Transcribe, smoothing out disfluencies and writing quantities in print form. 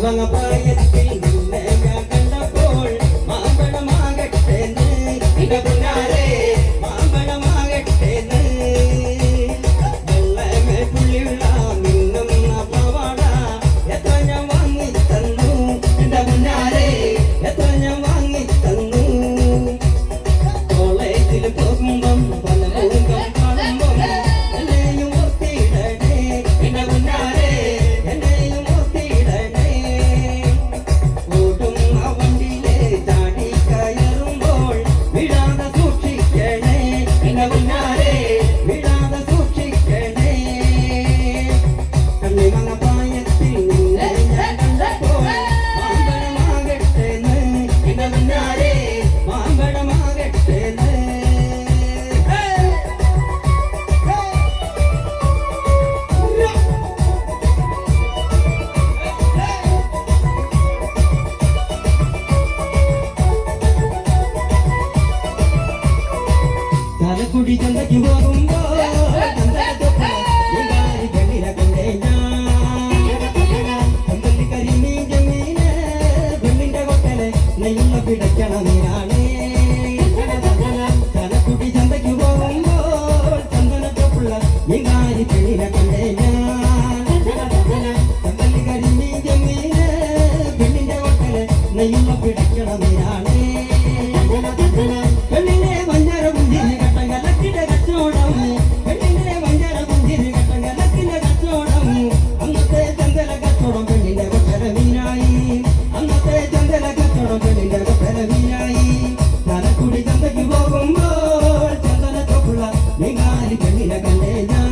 പ്രായത്തിൽ നിന്നെ ഞാൻ കണ്ടപ്പോൾ മാമ്പഴമാകട്ടേന്ന് എന്റെ പൊന്നാരെ മാമ്പഴമാകട്ടേന്ന് വെള്ളമേ പുള്ളിയുള്ള മിന്നുന്ന പാവാട എത്ര ഞാൻ വാങ്ങി തന്നു എന്റെ പൊന്നാരെ എത്ര ഞാൻ വാങ്ങി തന്നു കോളേജിൽ പോകുമ്പം പല മുഖം കാണുമ്പം എന്നെയും ഓർത്തിടണേ എന്റെ പൊന്നാരെ എന്നെയും ഓർത്തിടണേ ഓടും ആ വണ്ടിയിലെ ചാടി കയറുമ്പോൾ വിടാതെ സൂക്ഷിക്കണേ എന്റെ പൊന്നാരെ വിടാതെ സൂക്ഷിക്കണേ കണ്ണിമങ്ങ പ്രായത്തിൽ നിന്നെ ഞാൻ കണ്ടപ്പോൾ മാമ്പഴമാകട്ടേന്ന് എന്റെ പൊന്നാരെ മാമ്പഴമാകട്ടേന്ന് ചാലക്കുടി ചന്തയ്ക്ക് പോകുമ്പോ പെണ്ണിനെ കണ്ടേ ഞാൻ കരിമീൻ ജമീന് പെണ്ണിന്റെ കൊട്ടല് നെയ്യുന്ന പിടയ്ക്കണ മീനാണേ ചാലക്കുടി ചന്തയ്ക്ക് പോകുമ്പോ ചന്ദനത്തൊപ്പുള്ള മീൻകാരി പെണ്ണിനെ കണ്ടേ ഞാൻ കരിമീൻ ജമീന് പെണ്ണിന്റെ കൊട്ടല് നെയ്യുന്ന പിടയ്ക്കണ മീനാണേ പെണ്ണിനെ വഞ്ചര പുഞ്ചിരി കട്ടങ്കലക്കിന്റെ കച്ചവടം പെണ്ണിനെ വഞ്ചര പുഞ്ചിരി കട്ടങ്കലക്കിന്റെ കച്ചവടം അന്നത്തെ ചന്തല കച്ചവടം പെണ്ണിന്റെ കൊട്ടല മീനായി അന്നത്തെ ചന്തല കച്ചവടം പെണ്ണിന്റെ കൊട്ടല മീനായി ചാലക്കുടി ചന്തയ്ക്ക് പോകുമ്പോൾ ചന്ദനത്തൊപ്പുള്ള മീൻകാരി പെണ്ണിനെ കണ്ടേ ഞാൻ